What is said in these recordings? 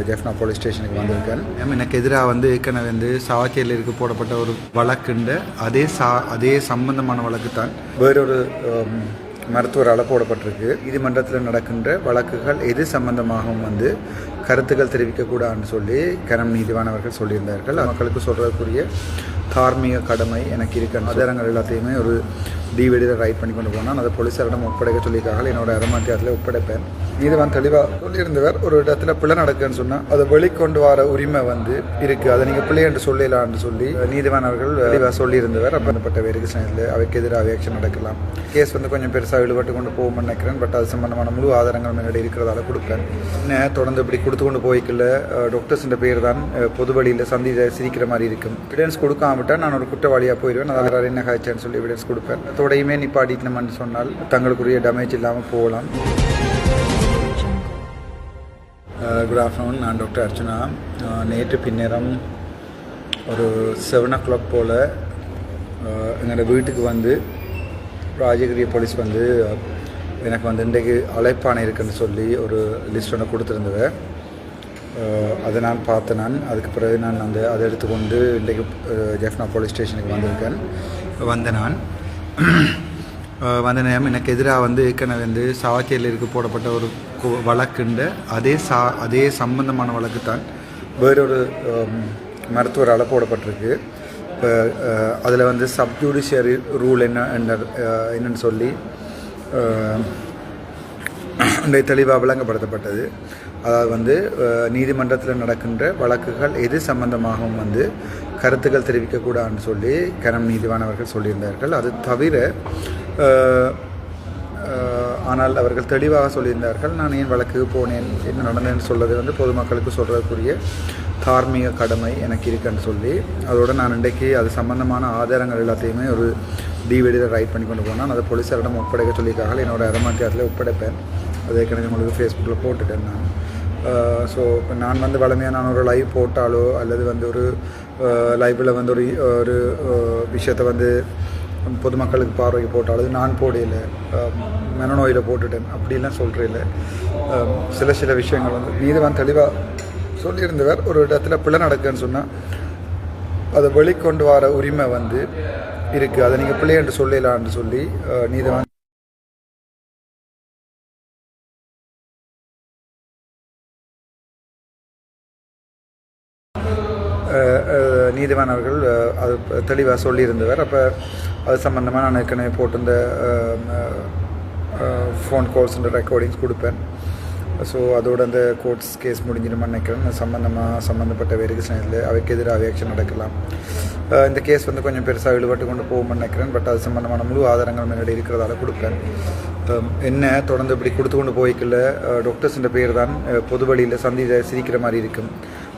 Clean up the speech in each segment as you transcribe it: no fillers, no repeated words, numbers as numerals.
Jaffna police ஸ்டேஷனுக்கு வந்திருக்கேன். எனக்கு எதிராக ஏற்கனவே சாவச்சேரியில் போடப்பட்ட ஒரு வழக்குண்டு அதே சம்பந்தமான வழக்கு தான் வேறொரு மருத்துவரால் போடப்பட்டிருக்கு. நீதிமன்றத்தில் நடக்கின்ற வழக்குகள் எது சம்பந்தமாகவும் கருத்துக்கள் தெரிவிக்கக்கூடாதுன்னு சொல்லி கரம் நீதிவான் அவர்கள் சொல்லியிருந்தார்கள். மக்களுக்கு சொல்கிறதுக்குரிய தார்மீக கடமை எனக்கு இருக்க ஆதாரங்கள் எல்லாத்தையுமே ஒரு டிவிடியில் ரைட் பண்ணி கொண்டு போனால் அதை போலீஸாரிடம் ஒப்படைக்க சொல்லியிருக்காங்க. என்னோட அரமாட்டியத்தில் ஒப்படைப்பேன். நீதிவான் தெளிவாக சொல்லியிருந்தவர், ஒரு இடத்துல பிள்ளை நடக்குன்னு சொன்னால் அதை வெளிக்கொண்டு வர உரிமை இருக்குது, அதை நீங்கள் பிள்ளை என்று சொல்லலான்னு சொல்லி நீதிவான் அவர்கள் தெளிவாக சொல்லியிருந்தவர். அப்பந்தப்பட்ட வேறுக்கு அவைக்கு எதிராக ஆக்ஷன் நடக்கலாம். கேஸ் கொஞ்சம் பெருசாக இழுபட்டு கொண்டு போகும்னு நினைக்கிறேன். பட் அது சம்பந்தமான முழு ஆதாரங்கள் முன்னாடி இருக்கிறதால கொடுப்பேன். என்ன தொடர்ந்து இப்படி கொடுத்து கொண்டு போய்க்கல டாக்டர்ஸ் பேர் தான் பொது வழியில் சிரிக்கிற மாதிரி இருக்கும். எவிடன்ஸ் கொடுக்காமட்டால் நான் ஒரு குற்றவாளியாக போயிடுவேன். அதில் என்ன காய்ச்சேன்னு சொல்லி எவிடன்ஸ் கொடுப்பேன். அதோடையுமே நிப்பாட்டினோம்னு சொன்னால் தங்களுக்குரிய டேமேஜ் இல்லாமல் போகலாம். Good afternoon. நான் டாக்டர் அர்ச்சனா. நேற்று பின்னேரம் ஒரு 7 o'clock போல் எங்களோட வீட்டுக்கு ராஜகிரிய போலீஸ் எனக்கு இன்றைக்கு அழைப்பானை இருக்குன்னு சொல்லி ஒரு லிஸ்ட் ஒன்று கொடுத்துருந்தது. அதை நான் பார்த்தேன். அதுக்கு பிறகு நான் அதை எடுத்துக்கொண்டு இன்றைக்கு ஜெஃப்னா போலீஸ் ஸ்டேஷனுக்கு வந்திருக்கேன். நான் நேரம் எனக்கு எதிராக ஏற்கனவே சாவச்சேரியில் போடப்பட்ட ஒரு வழக்குண்டு அதே சம்பந்தமான வழக்கு தான் வேறொரு மருத்துவரால் போடப்பட்டிருக்கு. இப்போ அதில் சப்ஜுடிஷியரி ரூல் என்னன்னு சொல்லி தெளிவாக விளங்கப்படுத்தப்பட்டது. அதாவது நீதிமன்றத்தில் நடக்கின்ற வழக்குகள் எது சம்பந்தமாகவும் கருத்துக்கள் தெரிவிக்கக்கூடாதுன்னு சொல்லி கரம் நீதிவான் அவர்கள் சொல்லியிருந்தார்கள். அது தவிர ஆனால் அவர்கள் தெளிவாக சொல்லியிருந்தார்கள், நான் ஏன் வழக்குக்கு போனேன், என்ன நடந்தேன்னு சொல்வது பொதுமக்களுக்கு சொல்கிறதுக்குரிய தார்மீக கடமை எனக்கு இருக்குன்னு சொல்லி அதோடு நான் இன்றைக்கு அது சம்பந்தமான ஆதாரங்கள் எல்லாத்தையுமே ஒரு டிவிடியில் ரைட் பண்ணி கொண்டு போனால் அதை போலீஸாரிடம் ஒப்படைக்க சொல்லியிருக்காங்க. என்னோட அரமாட்டியத்தில் ஒப்படைப்பேன். அதை ஏற்கனவே உங்களுக்கு ஃபேஸ்புக்கில் போட்டுட்டேன் நான். ஸோ இப்போ நான் வளமையாக நான் ஒரு லைவ் போட்டாலோ அல்லது ஒரு லைவில் ஒரு விஷயத்தை பொதுமக்களுக்கு பார்வைக்கு போட்டாலும் நான் போடையில் மனநோயில் போட்டுட்டேன் அப்படிலாம் சொல்கிறேன். சில விஷயங்கள் நீதிவான் தெளிவாக சொல்லியிருந்தவர், ஒரு இடத்துல பிள்ளை நடக்குன்னு சொன்னால் அதை வெளிக்கொண்டு வர உரிமை இருக்குது, அதை நீங்கள் பிள்ளை என்று சொல்லலான்னு சொல்லி நீதிவான் நீதிவான் அவர்கள் அது தெளிவாக சொல்லியிருந்தவர். அப்போ அது சம்மந்தமாக நான் ஏற்கனவே போட்டிருந்த ஃபோன் கால்ஸ் ரெக்கார்டிங்ஸ் கொடுப்பேன். ஸோ அதோட அந்த கோர்ட்ஸ் கேஸ் முடிஞ்சிடுமான்னு நினைக்கிறேன். சம்மந்தப்பட்ட வேறுக்கு அவைக்கு எதிராக ஆக்ஷன் நடக்கலாம். இந்த கேஸ் கொஞ்சம் பெருசாக இழுபட்டு கொண்டு போகும்னு நினைக்கிறேன். பட் அது சம்மந்தமான முழு ஆதாரங்கள் முன்னாடி இருக்கிறதால கொடுப்பேன். என்ன தொடர்ந்து இப்படி கொடுத்து கொண்டு போய்க்கல டாக்டர்ஸ் பேர் தான் பொது வழியில் சிரிக்கிற மாதிரி இருக்கும்.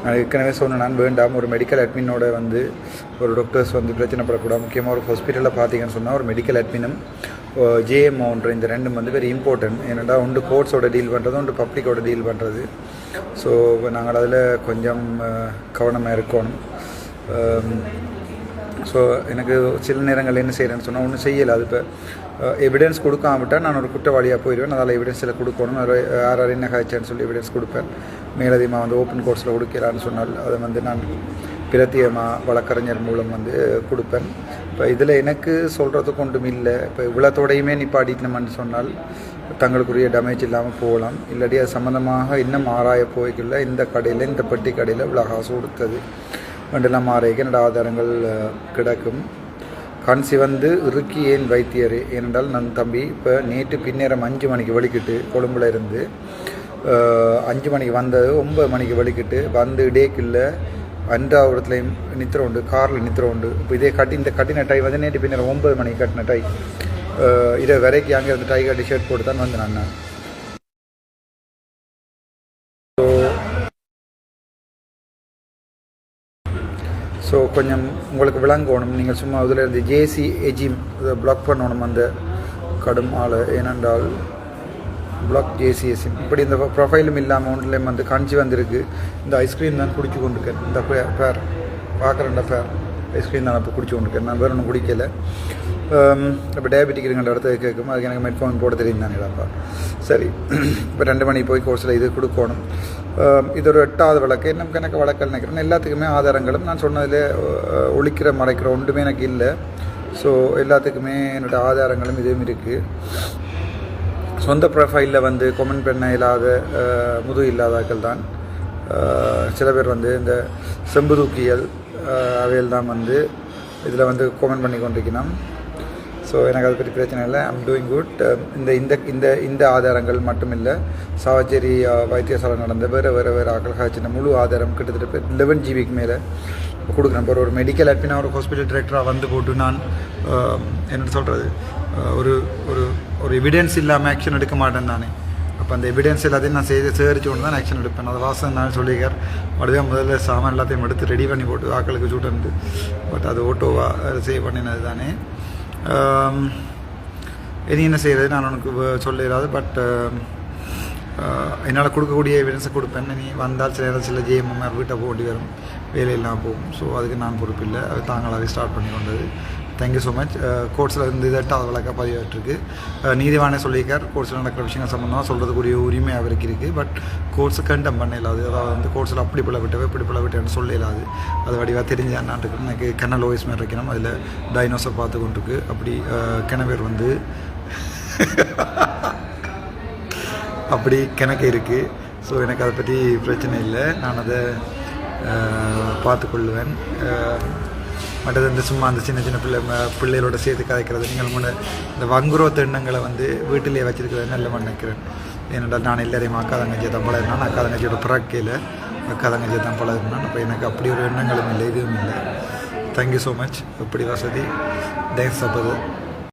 நான் ஏற்கனவே சொன்னேன், நான் வேண்டாம், ஒரு மெடிக்கல் அட்மினோட ஒரு டாக்டர்ஸ் பிரச்சனைப்படக்கூடாது. முக்கியமாக ஒரு ஹாஸ்பிட்டலில் பார்த்தீங்கன்னு சொன்னால் ஒரு மெடிக்கல் அட்மினும் ஜேஎம்ஓன்ற இந்த ரெண்டும் வெரி இம்பார்ட்டன்ட். ஏன்னா ஒன்று கோர்ட்ஸோட டீல் பண்ணுறது, ஒன்று பப்ளிக்கோட டீல் பண்ணுறது. ஸோ நாங்கள் அதில் கொஞ்சம் கவனமாக இருக்கணும். ஸோ எனக்கு சில நேரங்கள் என்ன செய்கிறேன்னு சொன்னால் ஒன்றும் செய்யலை. அது இப்போ எவிடன்ஸ் கொடுக்காமட்டால் நான் ஒரு குற்றவாளியாக போயிடுவேன். அதில் எவிடன்ஸில் கொடுக்கணும். யார் என்ன காய்ச்சான்னு சொல்லி எவிடன்ஸ் கொடுப்பேன். மேலதிகமாக ஓப்பன் கோர்ட்ஸில் கொடுக்கலான்னு சொன்னால் அதை நான் பிரத்தியமாக வழக்கறிஞர் மூலம் கொடுப்பேன். இப்போ இதில் எனக்கு சொல்கிறதுக்கு ஒன்றும் இல்லை. இப்போ இவ்வளோத்தோடையுமே நிப்பாட்டினோம்னு சொன்னால் தங்களுக்குரிய டேமேஜ் இல்லாமல் போகலாம். இல்லாட்டி அது சம்மந்தமாக இன்னும் ஆராய போய்க்குள்ள இந்த கடையில், இந்த பெட்டி கடையில் இவ்வளோ காசு கொடுத்தது ரெண்டெல்லாம் ஆராய்க்க என்னோட ஆதாரங்கள் கிடக்கும். கண் சிவந்து இறுக்கி ஏன் வைத்தியர் ஏனென்றால் நான் தம்பி இப்போ நேற்று பின்னேரம் 5 மணிக்கு வெளிக்கிட்டு கொழும்புல இருந்து 5 மணிக்கு வந்தது 9 மணிக்கு வெளிக்கிட்டு டேக்கில் 5வது இடத்துலையும் நித்திர உண்டு, காரில் நித்திர உண்டு. இப்போ இதே இந்த கட்டின டை நேற்று பின்னேரம் 9 மணிக்கு கட்டின டை இதை வரைக்கும் அங்கே இருந்து டை கட்டி ஷர்ட் போட்டு தான் நான். ஸோ கொஞ்சம் உங்களுக்கு விளங்கணும். நீங்கள் சும்மா இதில் இருந்து ஜேசி எஜிம் இதை பிளாக் பண்ணணும் அந்த கடும் ஆள். ஏனென்றால் பிளாக் ஜேசிஎஸ்சி இப்படி இந்த ப்ரொஃபைலும் இல்லாமல் ஒன்றுலேயும் காஞ்சி வந்திருக்கு. இந்த ஐஸ்கிரீம் தான் குடிச்சு கொண்டிருக்கேன். இந்த பேர் பார்க்குறேன்டா பேர் ஐஸ்கிரீம் தான் இப்போ குடிச்சு கொண்டிருக்கேன். நான் வேறு ஒன்றும் குடிக்கலை. இப்போ டயபெட்டிக் இருக்கின்ற இடத்த கேட்கும், அதுக்கு எனக்கு மெட்ஃபோன் போட தெரியும் தானேடாப்பா. சரி, இப்போ 2 மணி போய் கோர்ஸில் இது கொடுக்கணும். இது ஒரு 8வது வழக்கு. இன்னும் கணக்கு வழக்கல் நினைக்கிறேன். எல்லாத்துக்குமே ஆதாரங்களும் நான் சொன்னதில் ஒழிக்கிற மறைக்கிற ஒன்றுமே எனக்கு இல்லை. ஸோ எல்லாத்துக்குமே என்னோடய ஆதாரங்களும் இதுவும் இருக்குது. சொந்த ப்ரொஃபைலில் வந்து கொமெண்ட் பண்ண இல்லாத முதுகு இல்லாதாக்கள் தான். சில பேர் வந்து இந்த செம்புதூக்கியல் அவையில் தான் வந்து இதில் வந்து கொமெண்ட் பண்ணி கொண்டிருக்கணும். ஸோ எனக்கு அதை பற்றி பிரச்சனை இல்லை. I'm doing good. இந்த ஆதாரங்கள் மட்டும் இல்லை, சாவச்சேரி வைத்தியசாலை நடந்த வேறு ஆக்கள் காய்ச்சின முழு ஆதாரம் கிட்டத்தட்ட 11 GB மேலே கொடுக்குறேன். ஒரு மெடிக்கல் அட்மினாக ஒரு ஹாஸ்பிட்டல் டிரெக்டராக வந்து போட்டு நான் என்ன சொல்கிறது, ஒரு ஒரு ஒரு எவிடன்ஸ் இல்லாமல் ஆக்ஷன் எடுக்க மாட்டேன் தானே. அப்போ அந்த எவிடன்ஸ் எல்லாத்தையும் நான் சேகரித்து கொண்டு தான் ஆக்ஷன் எடுப்பேன். அதை வாசம் நான் சொல்லியிருக்கார். அப்படியே முதல்ல சாமான் எல்லாத்தையும் எடுத்து ரெடி பண்ணி போட்டு ஆக்களுக்கு சூட்டு. பட் அது ஓட்டோவாக சேவ் பண்ணினது தானே. இனி என்ன செய்கிறது நான் உனக்கு சொல்லிடாது. பட் என்னால் கொடுக்கக்கூடிய எவிடன்ஸை கொடுப்பேன். நீ வந்தால் சில நேரம் சில ஜேஎம்எம்ஆர் வீட்டை போட்டி வரும், வேலையெல்லாம் போகும். ஸோ அதுக்கு நான் பொறுப்பில்லை, அது தாங்களாகவே ஸ்டார்ட் பண்ணி கொண்டது. Thank you so much. கோர்ட்ஸில் இருந்து 8வது வழக்காக பதிவாயிட்டிருக்கு. நீதிவானே சொல்லியிருக்கார், கோர்ட்ஸில் நடக்கிற விஷயங்கள் சம்மந்தமாக சொல்கிறதுக்குரிய உரிமை அவருக்கு இருக்குது. பட் கோர்ட்ஸை கண்டம் பண்ண இல்லாது. அதாவது வந்து கோர்ட்ஸில் அப்படி பிள்ளை விட்டவே இப்படி பிள்ளை விட்டேன்னு சொல்ல இல்லாது. அது வடிவாக தெரிஞ்சு என்னான்ட்டு எனக்கு கண்ணல் ஓய்ஸ் மாதிரி வைக்கணும். அதில் டைனோசர் பார்த்து கொண்டிருக்கு. அப்படி கிணவேர் வந்து அப்படி கணக்கு இருக்குது. ஸோ எனக்கு அதை பற்றி பிரச்சனை இல்லை, நான் அதை பார்த்துக்கொள்ளுவேன். மற்றது இந்த சும்மா அந்த சின்ன சின்ன பிள்ளைகளோட சேர்த்து கதைக்கிறது, நீங்கள் முன்னே இந்த வங்குரோத்த எண்ணங்களை வந்து வீட்டிலேயே வச்சுருக்கிறது நல்ல நினைக்கிறேன். ஏனென்றால் நான் எல்லாரையும் அக்கா தங்கச்சியை தான் பழகினான், அக்கா தங்கச்சியோட பிறக்கையில் அக்கா தங்கச்சியை தான் பழகினான். அப்போ எனக்கு அப்படி ஒரு எண்ணங்களும் இல்லை, இதுவும் இல்லை. Thank you so much. எப்படி வசதி தேங்க்ஸ் அப்போது.